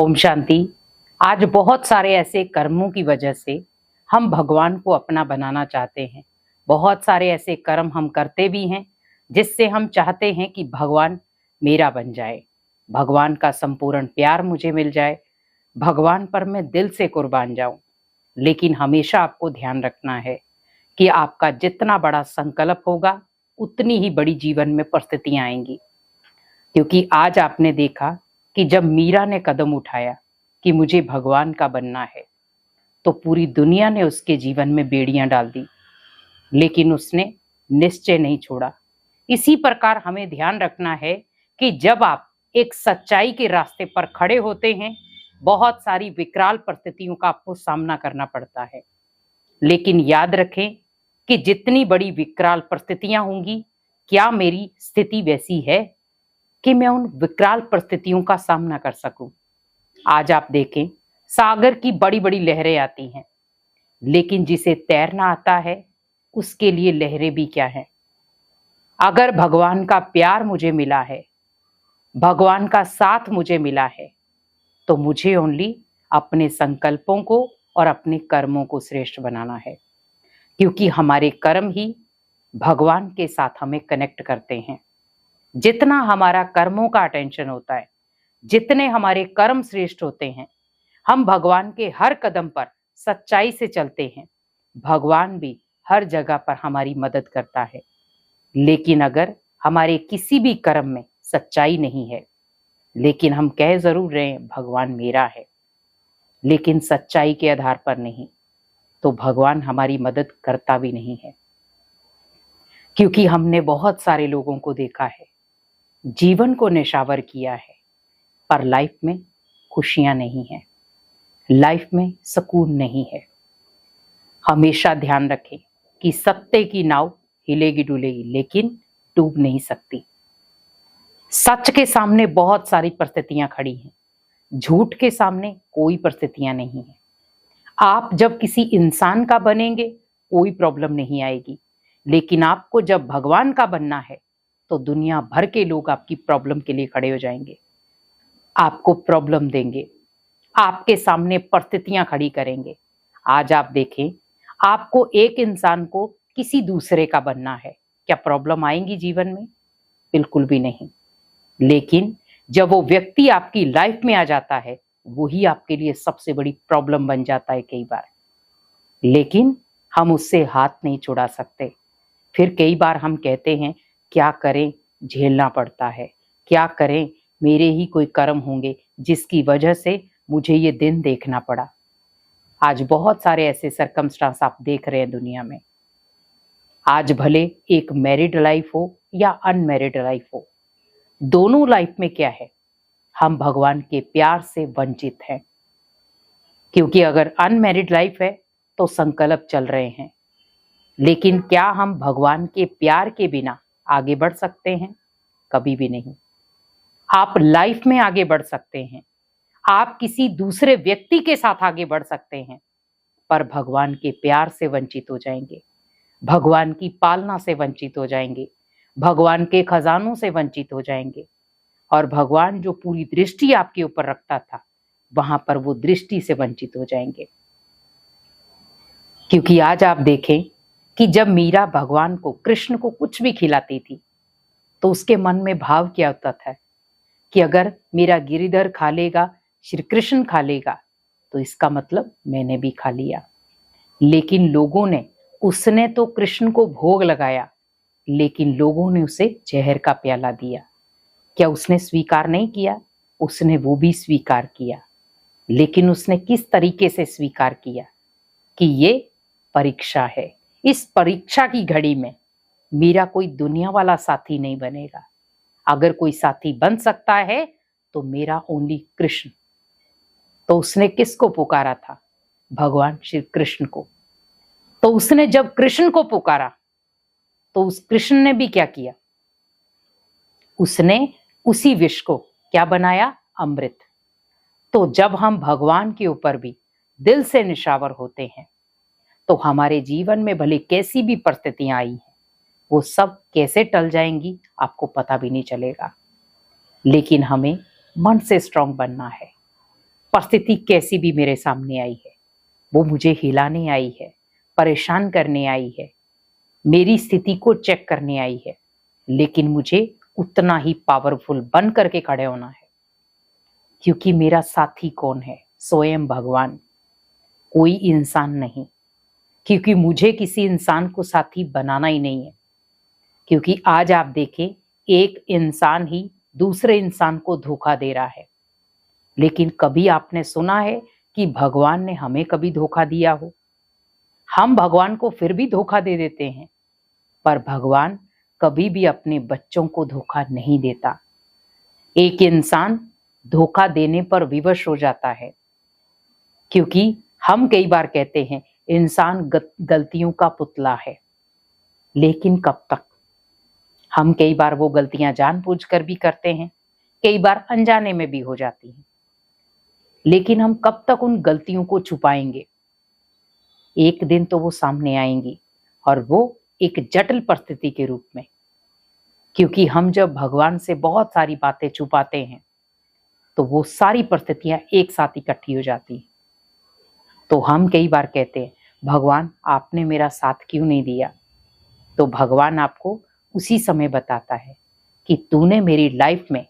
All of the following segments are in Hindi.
ओम शांति। आज बहुत सारे ऐसे कर्मों की वजह से हम भगवान को अपना बनाना चाहते हैं। बहुत सारे ऐसे कर्म हम करते भी हैं जिससे हम चाहते हैं कि भगवान मेरा बन जाए, भगवान का संपूर्ण प्यार मुझे मिल जाए, भगवान पर मैं दिल से कुर्बान जाऊं। लेकिन हमेशा आपको ध्यान रखना है कि आपका जितना बड़ा संकल्प होगा उतनी ही बड़ी जीवन में परिस्थितियां आएंगी। क्योंकि आज आपने देखा कि जब मीरा ने कदम उठाया कि मुझे भगवान का बनना है, तो पूरी दुनिया ने उसके जीवन में बेड़ियां डाल दी, लेकिन उसने निश्चय नहीं छोड़ा। इसी प्रकार हमें ध्यान रखना है कि जब आप एक सच्चाई के रास्ते पर खड़े होते हैं, बहुत सारी विकराल परिस्थितियों का आपको सामना करना पड़ता है। लेकिन याद रखें कि जितनी बड़ी विकराल परिस्थितियां होंगी, क्या मेरी स्थिति वैसी है कि मैं उन विकराल परिस्थितियों का सामना कर सकूं। आज आप देखें, सागर की बड़ी बड़ी लहरें आती हैं, लेकिन जिसे तैरना आता है उसके लिए लहरें भी क्या है। अगर भगवान का प्यार मुझे मिला है, भगवान का साथ मुझे मिला है, तो मुझे ओनली अपने संकल्पों को और अपने कर्मों को श्रेष्ठ बनाना है। क्योंकि हमारे कर्म ही भगवान के साथ हमें कनेक्ट करते हैं। जितना हमारा कर्मों का अटेंशन होता है, जितने हमारे कर्म श्रेष्ठ होते हैं, हम भगवान के हर कदम पर सच्चाई से चलते हैं, भगवान भी हर जगह पर हमारी मदद करता है। लेकिन अगर हमारे किसी भी कर्म में सच्चाई नहीं है, लेकिन हम कह जरूर रहे हैं भगवान मेरा है, लेकिन सच्चाई के आधार पर नहीं, तो भगवान हमारी मदद करता भी नहीं है। क्योंकि हमने बहुत सारे लोगों को देखा है, जीवन को निशावर किया है, पर लाइफ में खुशियां नहीं है, लाइफ में सुकून नहीं है। हमेशा ध्यान रखें कि सत्य की नाव हिलेगी डुलेगी, लेकिन डूब नहीं सकती। सच के सामने बहुत सारी परिस्थितियां खड़ी हैं, झूठ के सामने कोई परिस्थितियां नहीं है। आप जब किसी इंसान का बनेंगे कोई प्रॉब्लम नहीं आएगी, लेकिन आपको जब भगवान का बनना है तो दुनिया भर के लोग आपकी प्रॉब्लम के लिए खड़े हो जाएंगे, आपको प्रॉब्लम देंगे, आपके सामने परिस्थितियां खड़ी करेंगे। आज आप देखें, आपको एक इंसान को किसी दूसरे का बनना है, क्या प्रॉब्लम आएंगी जीवन में? बिल्कुल भी नहीं। लेकिन जब वो व्यक्ति आपकी लाइफ में आ जाता है, वही आपके लिए सबसे बड़ी प्रॉब्लम बन जाता है कई बार। लेकिन हम उससे हाथ नहीं छुड़ा सकते। फिर कई बार हम कहते हैं क्या करें, झेलना पड़ता है, क्या करें, मेरे ही कोई कर्म होंगे जिसकी वजह से मुझे ये दिन देखना पड़ा। आज बहुत सारे ऐसे सरकमस्टांस आप देख रहे हैं दुनिया में। आज भले एक मैरिड लाइफ हो या अनमैरिड लाइफ हो, दोनों लाइफ में क्या है, हम भगवान के प्यार से वंचित हैं। क्योंकि अगर अनमैरिड लाइफ है तो संकल्प चल रहे हैं, लेकिन क्या हम भगवान के प्यार के बिना आगे बढ़ सकते हैं? कभी भी नहीं। आप लाइफ में आगे बढ़ सकते हैं, आप किसी दूसरे व्यक्ति के साथ आगे बढ़ सकते हैं, पर भगवान के प्यार से वंचित हो जाएंगे, भगवान की पालना से वंचित हो जाएंगे, भगवान के खजानों से वंचित हो जाएंगे। और भगवान जो पूरी दृष्टि आपके ऊपर रखता था, वहां पर वो दृष्टि से वंचित हो जाएंगे। क्योंकि आज आप देखें कि जब मीरा भगवान को, कृष्ण को कुछ भी खिलाती थी, तो उसके मन में भाव क्या होता था कि अगर मेरा गिरिधर खा लेगा, श्री कृष्ण खा लेगा, तो इसका मतलब मैंने भी खा लिया। लेकिन लोगों ने, उसने तो कृष्ण को भोग लगाया, लेकिन लोगों ने उसे जहर का प्याला दिया। क्या उसने स्वीकार नहीं किया? उसने वो भी स्वीकार किया, लेकिन उसने किस तरीके से स्वीकार किया कि ये परीक्षा है। इस परीक्षा की घड़ी में मेरा कोई दुनिया वाला साथी नहीं बनेगा। अगर कोई साथी बन सकता है तो मेरा ओनली कृष्ण। तो उसने किसको पुकारा था? भगवान श्री कृष्ण को। तो उसने जब कृष्ण को पुकारा तो उस कृष्ण ने भी क्या किया? उसने उसी विष को क्या बनाया? अमृत। तो जब हम भगवान के ऊपर भी दिल से निशावर होते हैं, तो हमारे जीवन में भले कैसी भी परिस्थितियां आई हैं, वो सब कैसे टल जाएंगी आपको पता भी नहीं चलेगा। लेकिन हमें मन से स्ट्रांग बनना है, परिस्थिति कैसी भी मेरे सामने आई है, वो मुझे हिलाने आई है, परेशान करने आई है, मेरी स्थिति को चेक करने आई है, लेकिन मुझे उतना ही पावरफुल बन करके खड़े होना है। क्योंकि मेरा साथी कौन है? स्वयं भगवान, कोई इंसान नहीं। क्योंकि मुझे किसी इंसान को साथी बनाना ही नहीं है। क्योंकि आज आप देखें, एक इंसान ही दूसरे इंसान को धोखा दे रहा है, लेकिन कभी आपने सुना है कि भगवान ने हमें कभी धोखा दिया हो? हम भगवान को फिर भी धोखा दे देते हैं, पर भगवान कभी भी अपने बच्चों को धोखा नहीं देता। एक इंसान धोखा देने पर विवश हो जाता है, क्योंकि हम कई बार कहते हैं इंसान गलतियों का पुतला है, लेकिन कब तक? हम कई बार वो गलतियां जानबूझकर भी करते हैं, कई बार अनजाने में भी हो जाती हैं, लेकिन हम कब तक उन गलतियों को छुपाएंगे? एक दिन तो वो सामने आएंगी, और वो एक जटिल परिस्थिति के रूप में। क्योंकि हम जब भगवान से बहुत सारी बातें छुपाते हैं, तो वो सारी परिस्थितियां एक साथ इकट्ठी हो जाती हैं। तो हम कई बार कहते हैं, भगवान आपने मेरा साथ क्यों नहीं दिया? तो भगवान आपको उसी समय बताता है कि तूने मेरी लाइफ में,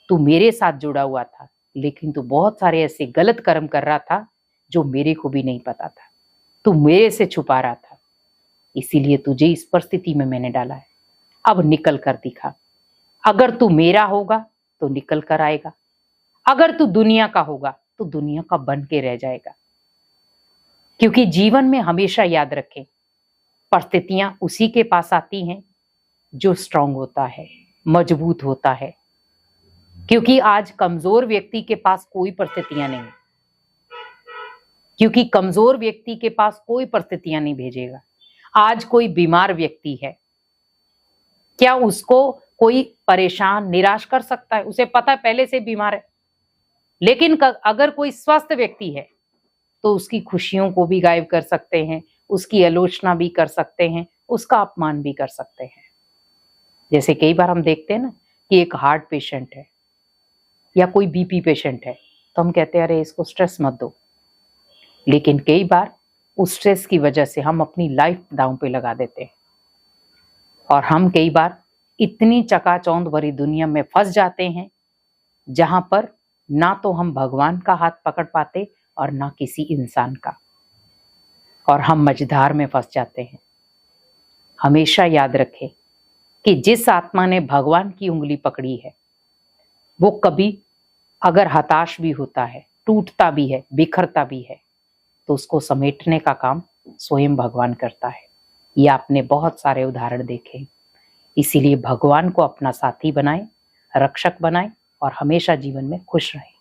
तू मेरे साथ जुड़ा हुआ था, लेकिन तू बहुत सारे ऐसे गलत कर्म कर रहा था जो मेरे को भी नहीं पता था। तू मेरे से छुपा रहा था, इसीलिए तुझे इस परिस्थिति में मैंने डाला है। अब निकल कर दिखा। अगर तू मेरा होगा तो निकल कर आएगा, अगर तू दुनिया का होगा तो दुनिया का बन के रह जाएगा। क्योंकि जीवन में हमेशा याद रखें, परिस्थितियां उसी के पास आती हैं जो स्ट्रांग होता है, मजबूत होता है। क्योंकि आज कमजोर व्यक्ति के पास कोई परिस्थितियां नहीं, क्योंकि कमजोर व्यक्ति के पास कोई परिस्थितियां नहीं भेजेगा। आज कोई बीमार व्यक्ति है, क्या उसको कोई परेशान निराश कर सकता है? उसे पता है पहले से बीमार है। लेकिन अगर कोई स्वस्थ व्यक्ति है तो उसकी खुशियों को भी गायब कर सकते हैं, उसकी आलोचना भी कर सकते हैं, उसका अपमान भी कर सकते हैं। जैसे कई बार हम देखते हैं ना कि एक हार्ट पेशेंट है या कोई बीपी पेशेंट है, तो हम कहते हैं अरे इसको स्ट्रेस मत दो। लेकिन कई बार उस स्ट्रेस की वजह से हम अपनी लाइफ दांव पे लगा देते हैं, और हम कई बार इतनी चकाचौंध भरी दुनिया में फंस जाते हैं जहां पर ना तो हम भगवान का हाथ पकड़ पाते और ना किसी इंसान का, और हम मझधार में फंस जाते हैं। हमेशा याद रखें कि जिस आत्मा ने भगवान की उंगली पकड़ी है, वो कभी अगर हताश भी होता है, टूटता भी है, बिखरता भी है, तो उसको समेटने का काम स्वयं भगवान करता है। ये आपने बहुत सारे उदाहरण देखे। इसीलिए भगवान को अपना साथी बनाएं, रक्षक बनाएं, और हमेशा जीवन में खुश रहें।